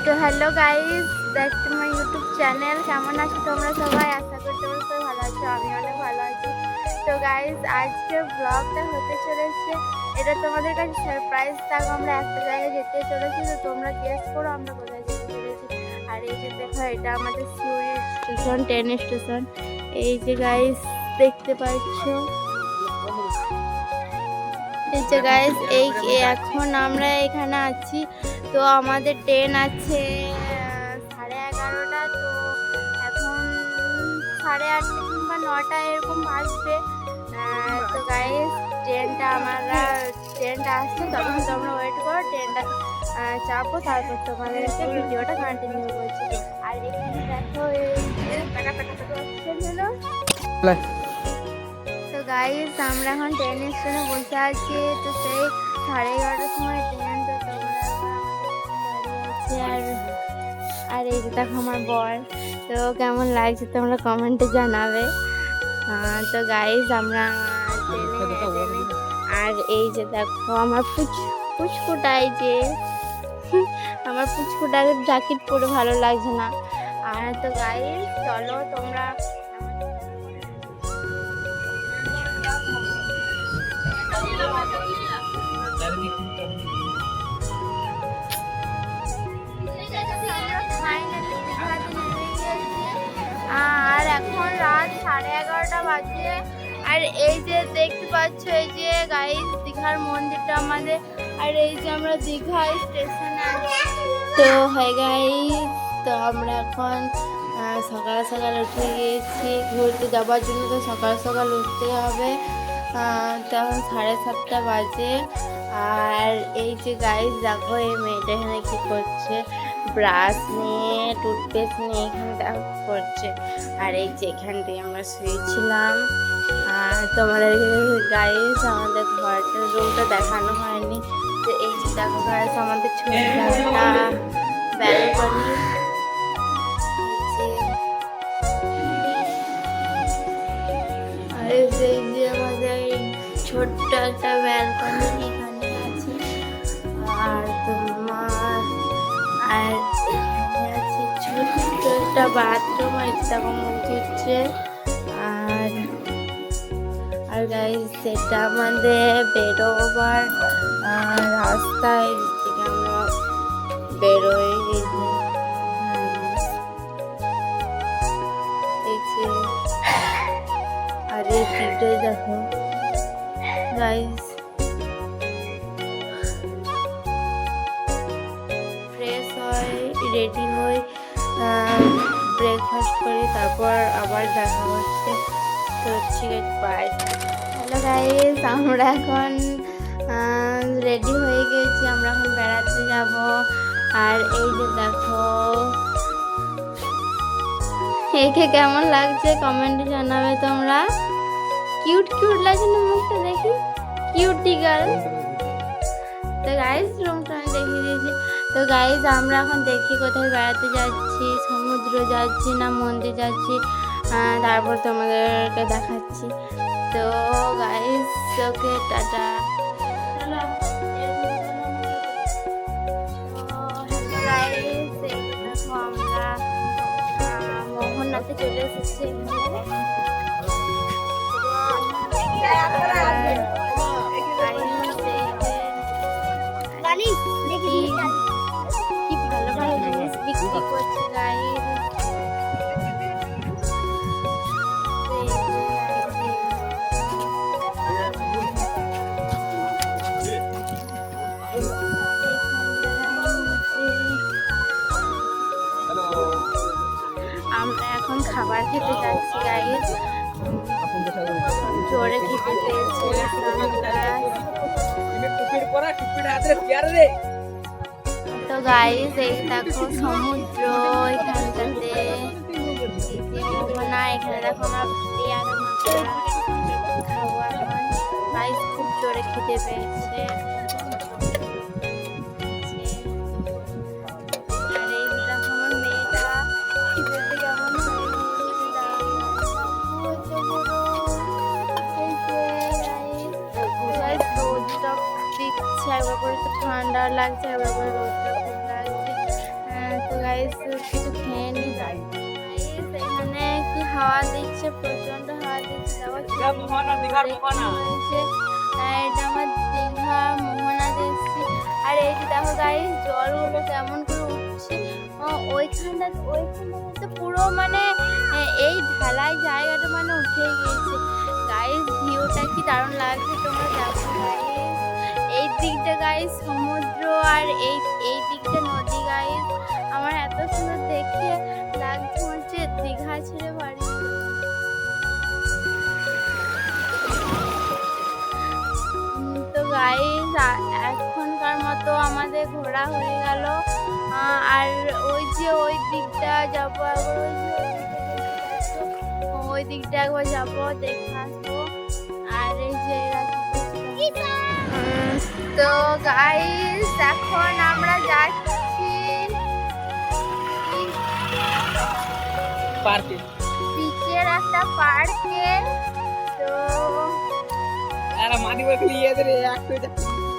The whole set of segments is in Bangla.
তো hello guys, back to my YouTube channel. কেমন আছো তোমরা সবাই? আশা করি তোমরা সবাই ভালো আছো, আমি অনেক ভালো আছি। তো গাইস, আজকের ব্লগটা হতে চলেছে, এটা তোমাদের কাছে সারপ্রাইজ থাকবে। আমরা একটা জায়গায় যেতে চলেছি, তো তোমরা গেস করো আমরা কোথায় যেতে চলেছি। আর এই যে দেখো, এটা আমাদের সিউড়ি স্টেশন, ট্রেন স্টেশন। এই যে গাইস দেখতে পাচ্ছ, এই যে গাইস এখন আমরা এখানে আছি। তো আমাদের ট্রেন আছে 11:30টা। তো এখন 8:30 কিংবা 9টা এরকম বাজবে। তো গাইস ট্রেনটা আসছে, তখন তোমরা ওয়েট করো। ট্রেনটা চাপো, তারপর তোমাদেরকে ভিডিওটা কন্টিনিউ করছি। আর এখানে দেখো, তো গাইস আমরা এখন ট্রেন স্টেশনে বসে আছি। তো সেই 11:30টার সময় ট্রেন। তো তোমরা আছে আর এই যে দেখো আমার বর। তো কেমন লাগছে তোমরা কমেন্টে জানাবে। তো গাইস আমরা ট্রেনে, আর এই যে দেখো আমার পুচকুটা, এই যে আমার পুচকুটাকে জ্যাকেট পরে ভালো লাগছে না। আর তো গাইস চলো তোমরা আর এখন রাত 11:30 বাজে। আর এই যে দেখতে পাচ্ছ, এই যে গাইস দীঘার মন্দিরটা আমাদের। আর এই যে আমরা দীঘা স্টেশনে আছি। তো হ্যাঁ গাইস, তো আমরা এখন সকাল সকাল উঠে গিয়েছি ঘুরতে যাওয়ার জন্য। তো সকাল সকাল উঠতে হবে। তখন 7:30 বাজে। আর এই যে গাইস দেখো, এই মেয়েটা এখানে কি করছে, ব্রাশ নিয়ে টুথপেস্ট নিয়ে এখানে দেখো করছে। আর এই যে এখান থেকে আমরা শুয়েছিলাম। আর তোমাদের গাইস আমাদের ঘরটার রুমটা দেখানো হয়নি। তো এই যে দেখো গাইস আমাদের ছোট একটা ব্যালকনি। আর এই যে আমাদের ছোট্ট একটা ব্যালকনি এখানে আছে। আর তোমার আর এখানে আছে ছোট্ট একটা বাথরুম, এরকম হচ্ছে। আর গাইস সেটা আমাদের বেরোবার রাস্তায় থেকে আমরা বেরোই। এই যে আর এই দিকটাই দেখো গাইস, ফ্রেশ হয়, রেডি হই, ব্রেকফাস্ট করি, তারপর আবার দেখা হচ্ছে। তো ঠিক আছে, বাই। হ্যালো গাইস, আমরা এখন রেডি হয়ে গেছি, আমরা এখন বেড়াতে যাব। আর এই যে দেখো, একে কেমন লাগছে কমেন্টে জানাবে তোমরা। কিউট লাগছে না মুখটা? দেখি কিউটি গার্ল। তো গাইস রুমটা আমি দেখিয়ে দিয়েছি। তো গাইস আমরা এখন দেখি কোথায় বেড়াতে যাচ্ছি, সমুদ্র যাচ্ছি না মন্দির যাচ্ছি, তারপর তোমাদেরকে দেখাচ্ছি। তো গাইস ওকে টাটা। আমরা মোহনাতে চলে এসেছি। কি ভালো ভালো জিনিস বিক্রি করছে গাইস। আমরা এখন খাবার খেতে যাচ্ছি গাইস। জোরে খেতে পেয়েছে। তো গাইস এই দেখো সমুদ্র এখানটাতে, না এখানে দেখো আমরা পেয়ারা মাখা খাবো এখন। গাইস খুব জোরে খেতে পেয়েছে। আর এই দেখো আমার মেয়েটা খেতে কেমন দিচ্ছে, একবার করে তো ঠান্ডা লাগছে, একবার করে রোদটা খুব লাগছে। হাওয়া দিচ্ছে, প্রচন্ড হাওয়া দিচ্ছে। এটা আমার দীঘা মোহনাতে এসেছি। আর এই যে দেখো গাইস জলগুলো কেমন করে উঠছে ওইখানটা তো পুরো মানে এই ঢালাই জায়গাটা মানে উঠে গিয়েছে। গাইস ভিউটা কি দারুণ লাগছে তোমরা দেখো গাইস। এই দিকটা গাইস সমুদ্র আর এই দিকটা নদী গাইস। আমার এত সুন্দর দেখে লাগছে হচ্ছে দীঘা ছেড়ে বাড়ি। তো গাইস এখনকার মতো আমাদের ঘোরা হয়ে গেল। আর ওই যে ওই দিকটা যাবো একবার, ওই দিকটা একবার যাবো দেখে আসবো। আর এই যে তো গাইস এখন আমরা যাচ্ছি পার্কে, বিচের একটা পার্কে। তো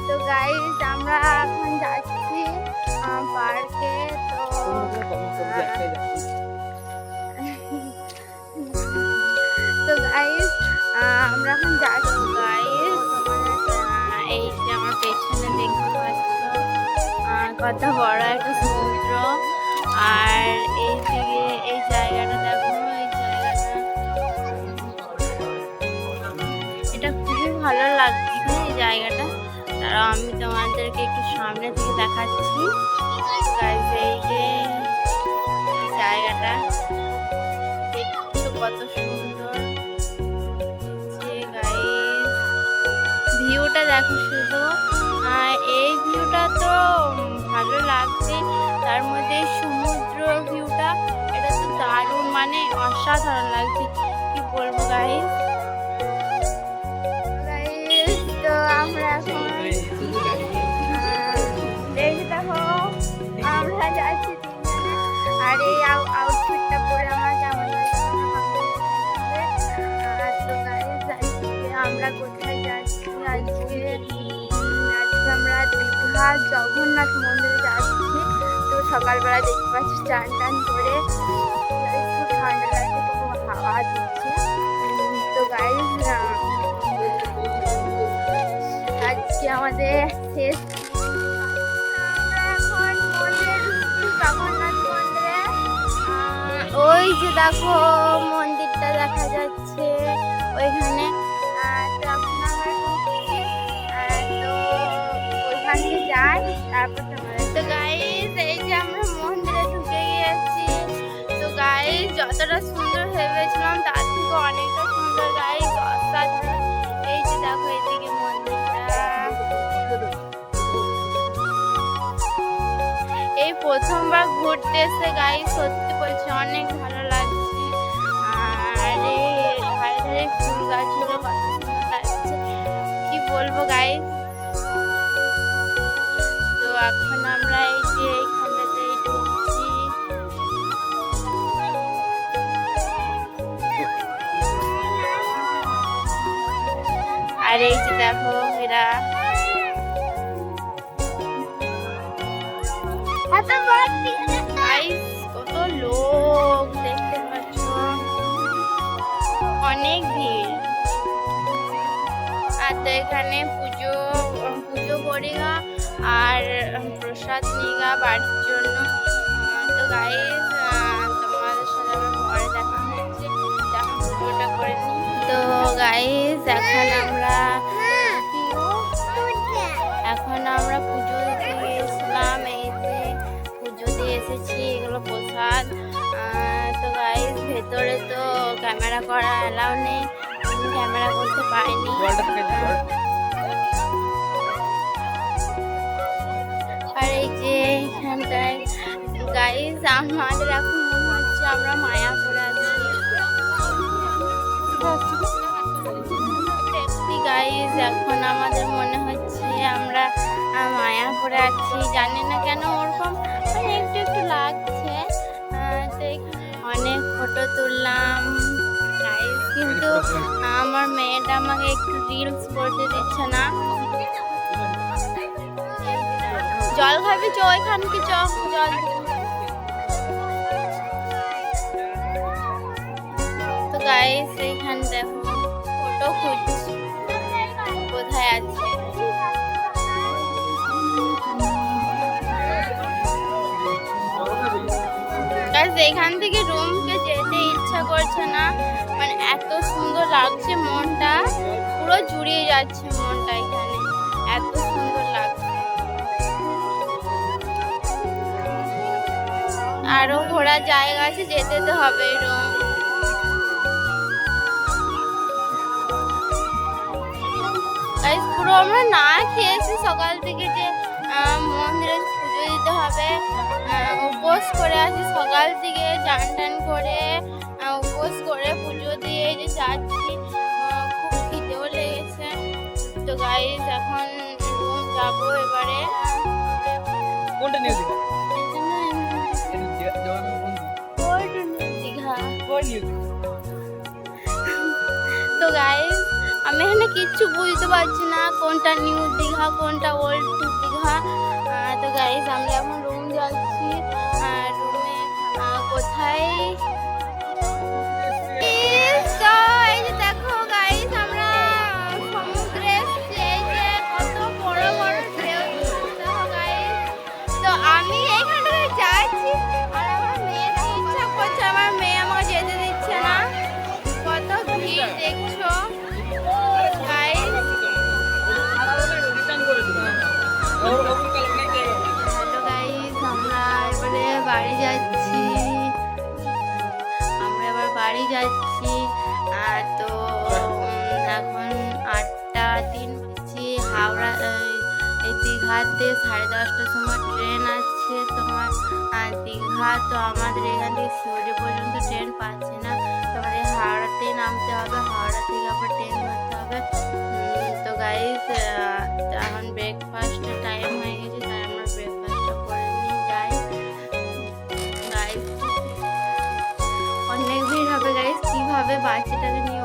তো গাইস আমরা এখন যাচ্ছি পার্কে। তো গাইস আমরা এখন যাচ্ছি গাইস। এই যে আমার পেছনে দেখতে পাচ্ছ কত বড় একটা সমুদ্র। আর এই দিকে এই জায়গাটা দেখো, এই জায়গাটা এটা খুবই ভালো লাগছে এই জায়গাটা। তারা আমি তোমাদেরকে একটু সামনে থেকে দেখাচ্ছি গাইস। এই যে জায়গাটা দেখছো কত সুন্দর গাইস, ভিউটা দেখো শুধু। এই ভিউটা তো ভালো লাগছে, তার মধ্যে সমুদ্র ভিউটা এটা তো দারুণ মানে অসাধারণ লাগছে, কি বলবো গাইস। তো আমরা এখন দেখো আমরা যাচ্ছি আর এই আউটফিটটা পরে আমার কেমন লাগছে। তো গাইস আজকে আমরা কোথায় যাচ্ছি, আজকে আমরা দীঘা জগন্নাথ মন্দিরে যাচ্ছি। তো সকালবেলা দেখতে পাচ্ছি চান টান করে, খুব ঠান্ডা লাগছে, খুব হাওয়া দিচ্ছে। তো গাইস আজকে আমাদের শেষ। এখন জগন্নাথ মন্দিরে ওই যে দেখো মন্দিরটা দেখা যাচ্ছে ওইখানে। তো এখন আমরা তো ওইখানে যাই, তারপর তো গাইস এই যে আমরা মন্দিরে ঢুকে গিয়েছি। তো গাইস যতটা সুন্দর ভেবেছিলাম তার থেকে অনেকটা সুন্দর গাইস, অসাধারণ। এই যে দেখো এদিকে মন্দিরটা, এই প্রথমবার ঘুরতে এসে গাইস সত্যি বলছি অনেক ভালো লাগছে। আর এই ধারে ধারে ফুল গাছগুলো কত সুন্দর লাগছে, কি বলবো গাইস। তো এখন আমরা এই যে এইখানটাতে ঢুকছি। আর এই যে দেখো এরা কত লোক দেখতে পাচ্ছ, অনেক ভিড়। আর তো এখানে পুজো করিগা আর প্রসাদ নিগা বাড়ির জন্য। তো গাইস তোমাদের সাথে আমার পরে দেখা হচ্ছে, যখন পুজোটা করে নিই। তো গাইস এখন আমরা পুজো দিতে গিয়েছিলাম। এই যে পুজো দিয়ে এসেছি, এগুলো প্রসাদ। তো গাইস ভেতরে তো ক্যামেরা করা অ্যালাউ নেই, ক্যামেরা করতে পারিনি। আর এই যে এইখানটায় গাইস আমাদের এখন মনে হচ্ছে আমরা মায়াপুরে আছি গাইস। এখন আমাদের মনে হচ্ছে আমরা মায়াপুরে আছি, জানি না কেন ওরকম মানে একটু একটু লাগছে। তো অনেক ফটো তুললাম গাইস, কিন্তু আমার মেয়েটা আমাকে একটু রিলস করতে দিচ্ছে না। জল খাবি চ, ওইখান কি চ জল। অটো খুঁজছি কোথায় আছে। এখান থেকে রুমকে যেতে ইচ্ছা করছে না, মানে এত সুন্দর লাগছে, মনটা পুরো জুড়িয়ে যাচ্ছে মনটা, এখানে এত সুন্দর লাগছে। আরো ঘোরার জায়গা আছে, যেতে তো হবে রুম। পুরো আমরা না খেয়েছি সকাল থেকে, যে মন্দিরে পুজো দিতে হবে, উপোস করে আছি সকাল থেকে, চান টান করে উপোস করে পুজো দিয়ে যে যাচ্ছি। খুব খিদেও লেগেছে। তো গাইস এখন রুম যাবো এবারে। দীঘা। তো গাইস আমি এখানে কিচ্ছু বুঝতে পারছি না কোনটা নিউ দীঘা কোনটা ওল্ড দীঘা। তো গাইস আমরা এখন রুম যাচ্ছি, আর রুমে কোথায় এই যে দেখো গাইস আমরা সমুদ্রে এসেছি, এই যে কত বড় বড় ঢেউ। দেখো গাইস, তো আমি এখানে যাচ্ছি আর আমার মেয়ে ইচ্ছা করছে, আমার মেয়ে আমাকে যেতে দিচ্ছে না। কত ভিড় দেখছো গাইস। হ্যালো গাইস, আমরা এবারে বাড়ি যাচ্ছি, তো এখন 8টা 3 বাজছে। হাওড়া এই দীঘাতে 10:30টার সময় ট্রেন আছে তোমার দীঘা। তো আমাদের এখান থেকে শিউরি পর্যন্ত ট্রেন পাচ্ছি না, তোমাদের হাওড়াতে নামতে হবে, হাওড়া থেকে আবার ট্রেন ধরতে হবে। তো গাইস এখন ব্রেকফাস্টের টাইম হয়ে গেছে, তাই আমরা ব্রেকফাস্টটা করে নিয়ে যাই। গাইস অনেক ভিড় হবে গাইস, কিভাবে বাচ্চাটাকে নিয়ে